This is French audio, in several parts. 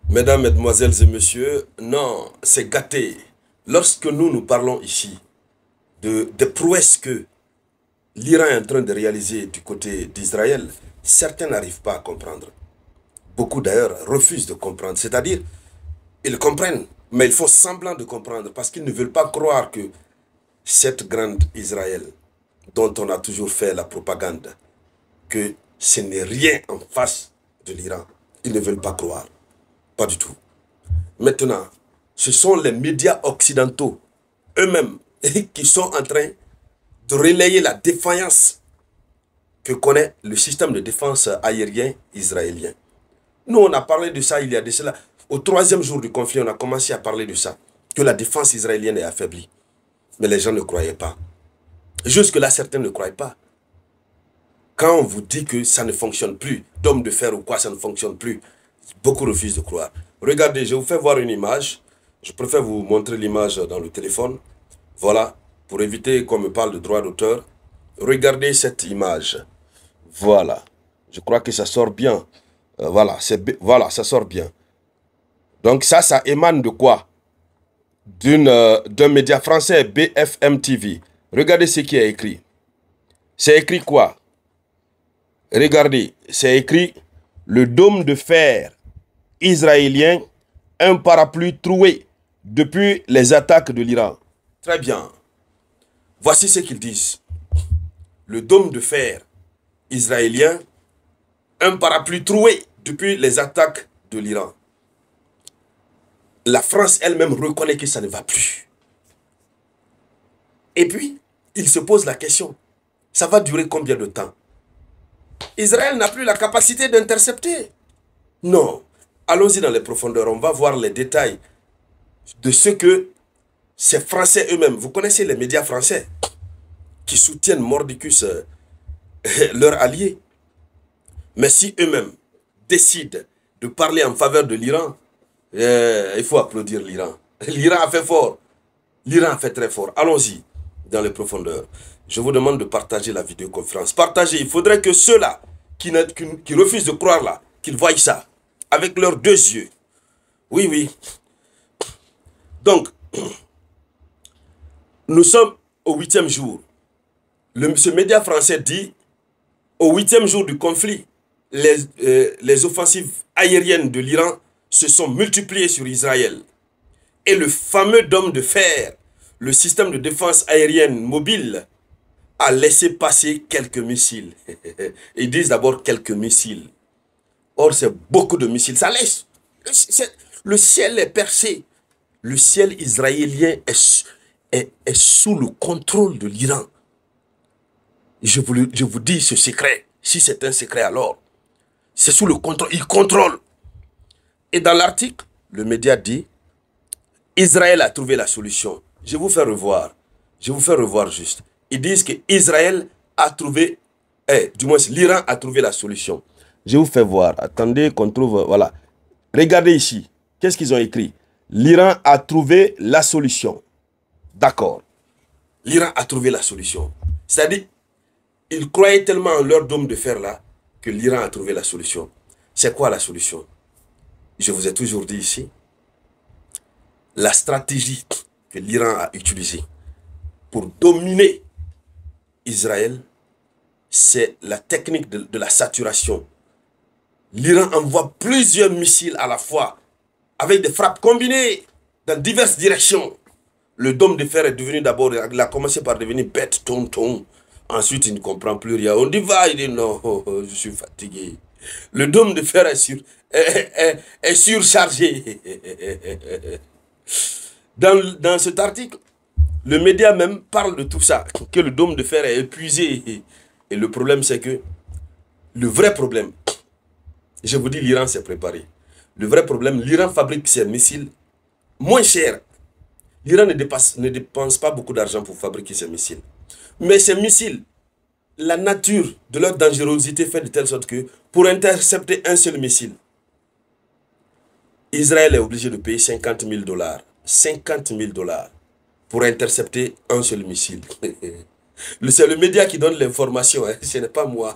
Mesdames, Mesdemoiselles et Messieurs, non, c'est gâté. Lorsque nous parlons ici des prouesses que l'Iran est en train de réaliser du côté d'Israël, certains n'arrivent pas à comprendre. Beaucoup d'ailleurs refusent de comprendre. C'est-à-dire, ils comprennent, mais ils font semblant de comprendre parce qu'ils ne veulent pas croire que cette grande Israël, dont on a toujours fait la propagande, que ce n'est rien en face de l'Iran. Ils ne veulent pas croire. Pas du tout. Maintenant, ce sont les médias occidentaux eux-mêmes qui sont en train de relayer la défaillance que connaît le système de défense aérien israélien. Nous, on a parlé de ça il y a de cela. Au troisième jour du conflit, on a commencé à parler de ça, que la défense israélienne est affaiblie. Mais les gens ne croyaient pas. Jusque-là, certains ne croyaient pas. Quand on vous dit que ça ne fonctionne plus, d'homme de fer ou quoi, ça ne fonctionne plus, beaucoup refusent de croire. Regardez, je vous fais voir une image. Je préfère vous montrer l'image dans le téléphone. Voilà, pour éviter qu'on me parle de droit d'auteur. Regardez cette image. Voilà. Je crois que ça sort bien. Voilà, ça sort bien. Donc ça émane de quoi? D'un média français, BFM TV. Regardez ce qui est écrit. C'est écrit quoi? Regardez, c'est écrit « Le dôme de fer israélien, un parapluie troué depuis les attaques de l'Iran. » Très bien. Voici ce qu'ils disent. Le dôme de fer israélien, un parapluie troué depuis les attaques de l'Iran. La France elle-même reconnaît que ça ne va plus. Et puis, il se pose la question, ça va durer combien de temps? Israël n'a plus la capacité d'intercepter. Non. Allons-y dans les profondeurs. On va voir les détails de ce que ces Français eux-mêmes, vous connaissez les médias français qui soutiennent Mordicus, leur allié. Mais si eux-mêmes décident de parler en faveur de l'Iran, il faut applaudir l'Iran. L'Iran a fait fort. L'Iran a fait très fort. Allons-y dans les profondeurs. Je vous demande de partager la vidéoconférence. Partagez. Il faudrait que ceux-là qui refusent de croire là, qu'ils voient ça avec leurs deux yeux. Oui, oui. Donc, nous sommes au 8e jour. Ce média français dit, au 8e jour du conflit, les offensives aériennes de l'Iran se sont multipliées sur Israël. Et le fameux dôme de fer, le système de défense aérienne mobile, a laissé passer quelques missiles. Ils disent d'abord quelques missiles. Or, c'est beaucoup de missiles. Ça laisse. Le ciel est percé. Le ciel israélien est sous le contrôle de l'Iran. Je vous dis ce secret. Si c'est un secret, alors, c'est sous le contrôle. Il contrôle. Et dans l'article, le média dit, Israël a trouvé la solution. Je vous fais revoir. Je vous fais revoir juste. Ils disent que Israël a trouvé, du moins l'Iran a trouvé la solution. Je vous fais voir. Attendez qu'on trouve, voilà. Regardez ici. Qu'est-ce qu'ils ont écrit? L'Iran a trouvé la solution. D'accord. L'Iran a trouvé la solution. C'est-à-dire, ils croyaient tellement en leur dôme de fer là, que l'Iran a trouvé la solution. C'est quoi la solution? Je vous ai toujours dit ici, la stratégie que l'Iran a utilisée pour dominer Israël, c'est la technique de la saturation. L'Iran envoie plusieurs missiles à la fois, avec des frappes combinées dans diverses directions. Le dôme de fer est devenu d'abord, il a commencé par devenir bête, tonton. Ensuite, il ne comprend plus rien. On dit, va, il dit, non, je suis fatigué. Le dôme de fer est surchargé. Dans cet article, le média même parle de tout ça, que le dôme de fer est épuisé. Et le problème, c'est que, le vrai problème, je vous dis, l'Iran s'est préparé. Le vrai problème, l'Iran fabrique ses missiles moins chers. L'Iran ne dépense pas beaucoup d'argent pour fabriquer ses missiles. Mais ces missiles, la nature de leur dangerosité fait de telle sorte que, pour intercepter un seul missile, Israël est obligé de payer 50 000 $. 50 000 $ pour intercepter un seul missile. C'est le média qui donne l'information, hein. Ce n'est pas moi.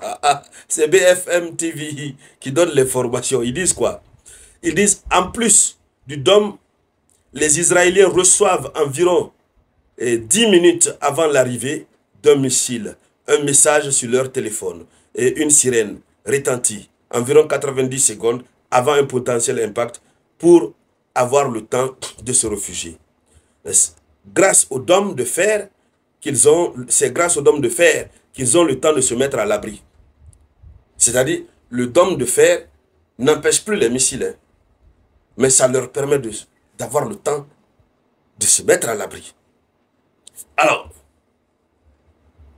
C'est BFM TV qui donne l'information. Ils disent quoi? Ils disent, en plus du dôme, les Israéliens reçoivent environ 10 minutes avant l'arrivée d'un missile, un message sur leur téléphone et une sirène retentit environ 90 secondes avant un potentiel impact pour avoir le temps de se réfugier. Grâce au dôme de fer c'est grâce au dôme de fer qu'ils ont le temps de se mettre à l'abri. C'est-à-dire, le dôme de fer n'empêche plus les missiles, hein, mais ça leur permet d'avoir le temps de se mettre à l'abri. Alors,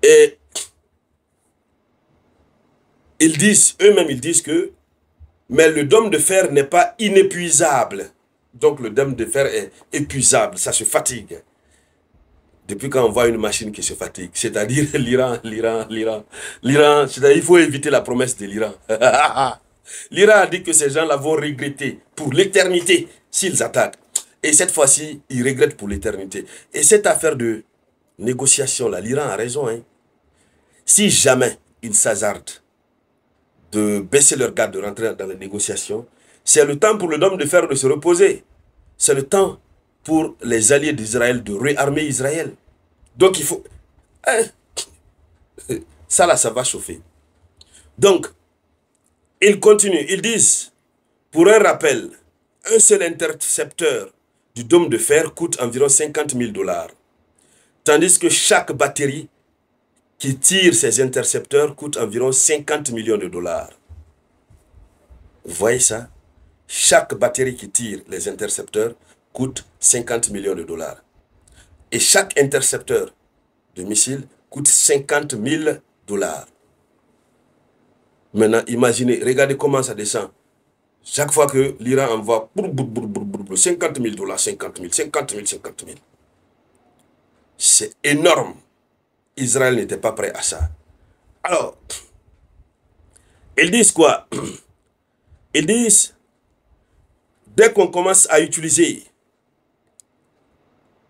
et eux-mêmes ils disent que, mais le dôme de fer n'est pas inépuisable. Donc le dôme de fer est épuisable, ça se fatigue. Depuis quand on voit une machine qui se fatigue, c'est-à-dire l'Iran, c'est-à-dire il faut éviter la promesse de l'Iran. L'Iran a dit que ces gens-là vont regretter pour l'éternité s'ils attaquent. Et cette fois-ci, ils regrettent pour l'éternité. Et cette affaire de négociation-là, l'Iran a raison. Hein. Si jamais ils s'hasardent de baisser leur garde, de rentrer dans les négociations, c'est le temps pour le dôme de fer de se reposer. C'est le temps pour les alliés d'Israël de réarmer Israël. Donc il faut... Hein, ça là, ça va chauffer. Donc, ils continuent, ils disent, pour un rappel, un seul intercepteur du dôme de fer coûte environ 50 000 $. Tandis que chaque batterie qui tire ces intercepteurs coûte environ 50 millions de $. Vous voyez ça? Chaque batterie qui tire les intercepteurs coûte 50 millions de $. Et chaque intercepteur de missiles coûte 50 000 $. Maintenant, imaginez, regardez comment ça descend. Chaque fois que l'Iran envoie 50 000 $, 50 000, 50 000, 50 000. C'est énorme. Israël n'était pas prêt à ça. Alors, ils disent quoi? Ils disent, dès qu'on commence à utiliser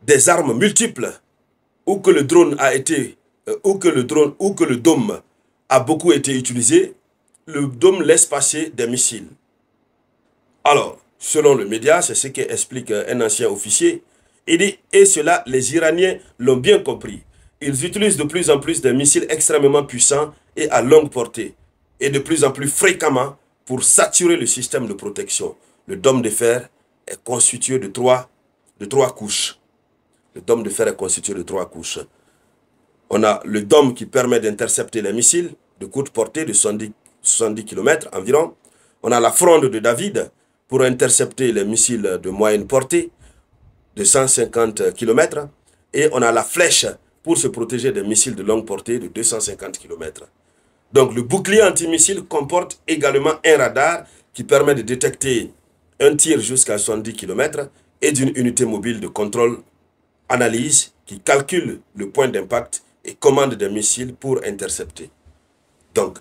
des armes multiples, ou que le drone a été, ou que le dôme a beaucoup été utilisé, le dôme laisse passer des missiles. Alors, selon le média, c'est ce qu'explique un ancien officier, il dit, et cela, les Iraniens l'ont bien compris. Ils utilisent de plus en plus des missiles extrêmement puissants et à longue portée, et de plus en plus fréquemment pour saturer le système de protection. Le dôme de fer est constitué de trois couches. Le dôme de fer est constitué de 3 couches. On a le dôme qui permet d'intercepter les missiles de courte portée de 70 km environ. On a la fronde de David pour intercepter les missiles de moyenne portée de 150 km. Et on a la flèche pour se protéger des missiles de longue portée de 250 km. Donc le bouclier antimissile comporte également un radar qui permet de détecter un tir jusqu'à 70 km et d'une unité mobile de contrôle analyse qui calcule le point d'impact et commande des missiles pour intercepter. Donc,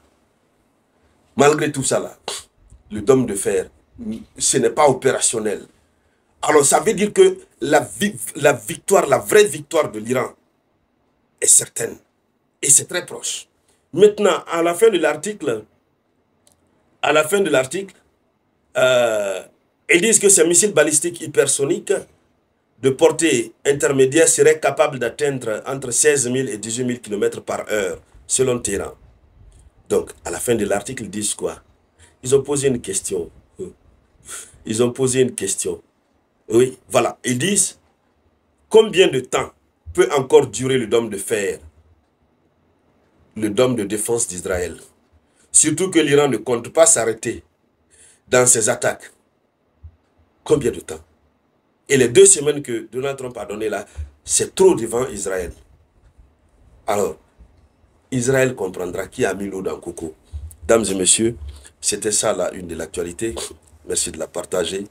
malgré tout ça là, le dôme de fer, ce n'est pas opérationnel. Alors ça veut dire que la vraie victoire de l'Iran est certaine. Et c'est très proche. Maintenant, à la fin de l'article, ils disent que ces missiles balistiques hypersoniques de portée intermédiaire seraient capables d'atteindre entre 16 000 et 18 000 km par heure, selon Téhéran. Donc, à la fin de l'article, ils disent quoi? Ils ont posé une question. Ils ont posé une question. Oui, voilà. Ils disent, combien de temps peut encore durer le dôme de fer, le dôme de défense d'Israël? Surtout que l'Iran ne compte pas s'arrêter dans ses attaques. Combien de temps? Et les 2 semaines que Donald Trump a données là, c'est trop devant Israël. Alors, Israël comprendra qui a mis l'eau dans le coco. Dames et messieurs, c'était ça la une de l'actualité. Merci de la partager.